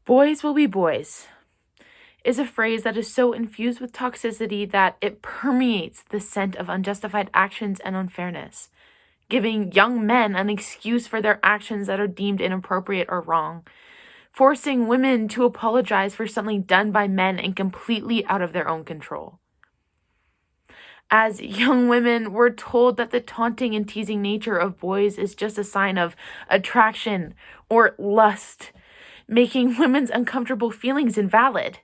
Boys will be boys is a phrase that is so infused with toxicity that it permeates the scent of unjustified actions and unfairness, giving young men an excuse for their actions that are deemed inappropriate or wrong, forcing women to apologize for something done by men and completely out of their own control. As young women, we're told that the taunting and teasing nature of boys is just a sign of attraction or lust, making women's uncomfortable feelings invalid.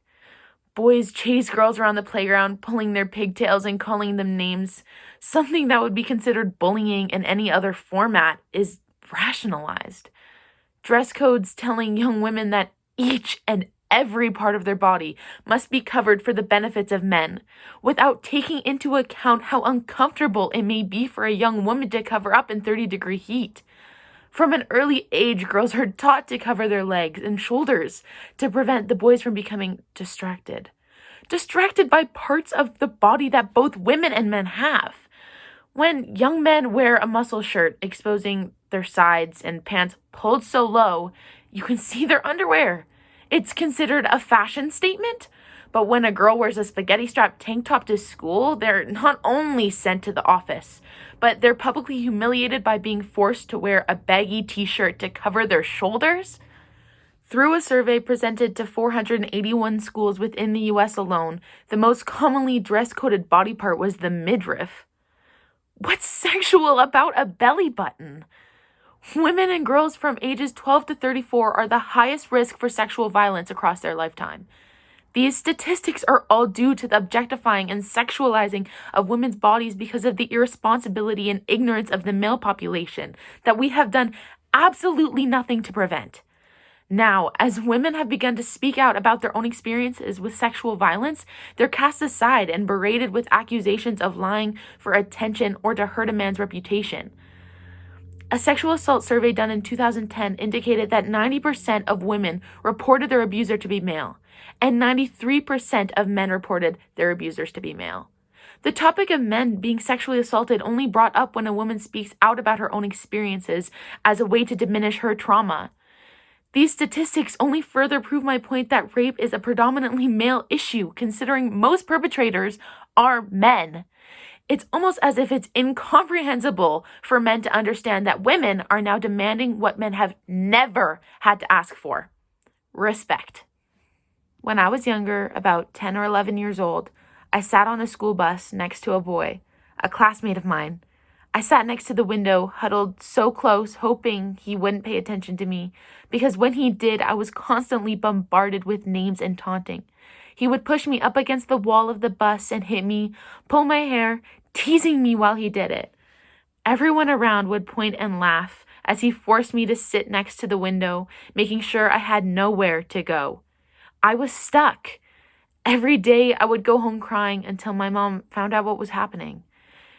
Boys chase girls around the playground, pulling their pigtails and calling them names. Something that would be considered bullying in any other format is rationalized. Dress codes telling young women that each and every part of their body must be covered for the benefits of men, without taking into account how uncomfortable it may be for a young woman to cover up in 30-degree heat. From an early age, girls are taught to cover their legs and shoulders to prevent the boys from becoming distracted. Distracted by parts of the body that both women and men have. When young men wear a muscle shirt exposing their sides and pants pulled so low, you can see their underwear. It's considered a fashion statement, but when a girl wears a spaghetti-strapped tank top to school, they're not only sent to the office, but they're publicly humiliated by being forced to wear a baggy t-shirt to cover their shoulders. Through a survey presented to 481 schools within the U.S. alone, the most commonly dress-coded body part was the midriff. What's sexual about a belly button? Women and girls from ages 12 to 34 are the highest risk for sexual violence across their lifetime. These statistics are all due to the objectifying and sexualizing of women's bodies because of the irresponsibility and ignorance of the male population that we have done absolutely nothing to prevent. Now, as women have begun to speak out about their own experiences with sexual violence, they're cast aside and berated with accusations of lying for attention or to hurt a man's reputation. A sexual assault survey done in 2010 indicated that 90% of women reported their abuser to be male, and 93% of men reported their abusers to be male. The topic of men being sexually assaulted only brought up when a woman speaks out about her own experiences as a way to diminish her trauma. These statistics only further prove my point that rape is a predominantly male issue, considering most perpetrators are men. It's almost as if it's incomprehensible for men to understand that women are now demanding what men have never had to ask for: respect. When I was younger, about 10 or 11 years old, I sat on a school bus next to a boy, a classmate of mine. I sat next to the window, huddled so close, hoping he wouldn't pay attention to me, because when he did, I was constantly bombarded with names and taunting. He would push me up against the wall of the bus and hit me, pull my hair, teasing me while he did it. Everyone around would point and laugh as he forced me to sit next to the window, making sure I had nowhere to go. I was stuck. Every day I would go home crying until my mom found out what was happening.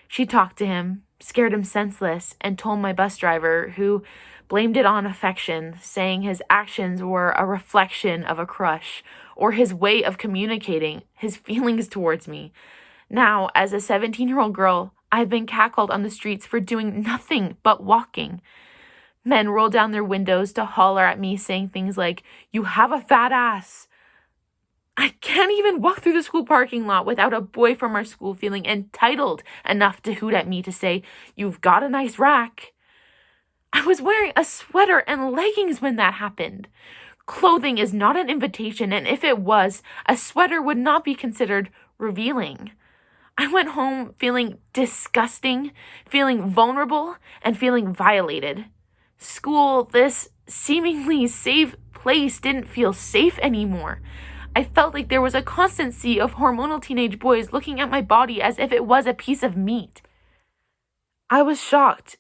She talked to him, scared him senseless, and told my bus driver, who blamed it on affection, saying his actions were a reflection of a crush or his way of communicating his feelings towards me. Now, as a 17-year-old girl, I've been catcalled on the streets for doing nothing but walking. Men roll down their windows to holler at me, saying things like, "You have a fat ass." I can't even walk through the school parking lot without a boy from our school feeling entitled enough to hoot at me to say, "You've got a nice rack." I was wearing a sweater and leggings when that happened. Clothing is not an invitation, and if it was, a sweater would not be considered revealing. I went home feeling disgusting, feeling vulnerable, and feeling violated. School, this seemingly safe place, didn't feel safe anymore. I felt like there was a constant sea of hormonal teenage boys looking at my body as if it was a piece of meat. I was shocked,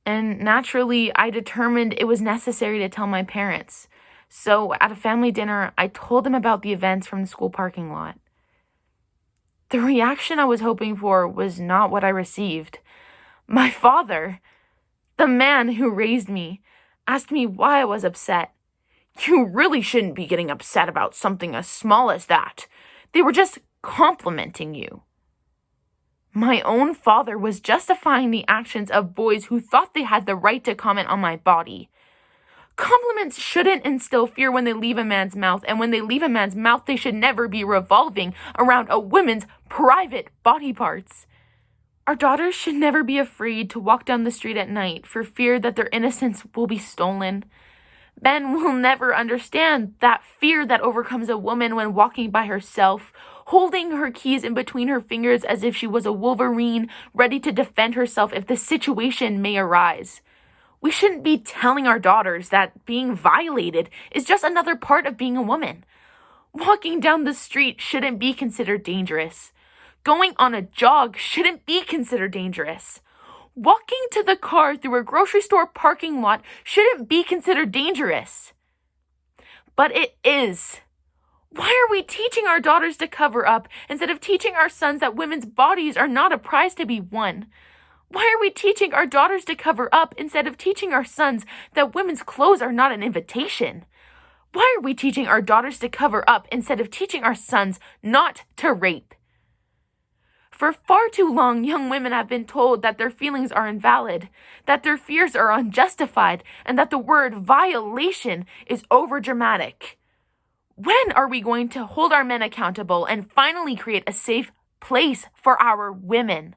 and naturally, I determined it was necessary to tell my parents. So at a family dinner, I told them about the events from the school parking lot. The reaction I was hoping for was not what I received. My father, the man who raised me, asked me why I was upset. "You really shouldn't be getting upset about something as small as that. They were just complimenting you." My own father was justifying the actions of boys who thought they had the right to comment on my body. Compliments shouldn't instill fear when they leave a man's mouth, and when they leave a man's mouth, they should never be revolving around a woman's private body parts. Our daughters should never be afraid to walk down the street at night for fear that their innocence will be stolen. Men will never understand that fear that overcomes a woman when walking by herself, holding her keys in between her fingers as if she was a Wolverine, ready to defend herself if the situation may arise. We shouldn't be telling our daughters that being violated is just another part of being a woman. Walking down the street shouldn't be considered dangerous. Going on a jog shouldn't be considered dangerous. Walking to the car through a grocery store parking lot shouldn't be considered dangerous. But it is. Why are we teaching our daughters to cover up instead of teaching our sons that women's bodies are not a prize to be won? Why are we teaching our daughters to cover up instead of teaching our sons that women's clothes are not an invitation? Why are we teaching our daughters to cover up instead of teaching our sons not to rape? For far too long, young women have been told that their feelings are invalid, that their fears are unjustified, and that the word violation is overdramatic. When are we going to hold our men accountable and finally create a safe place for our women?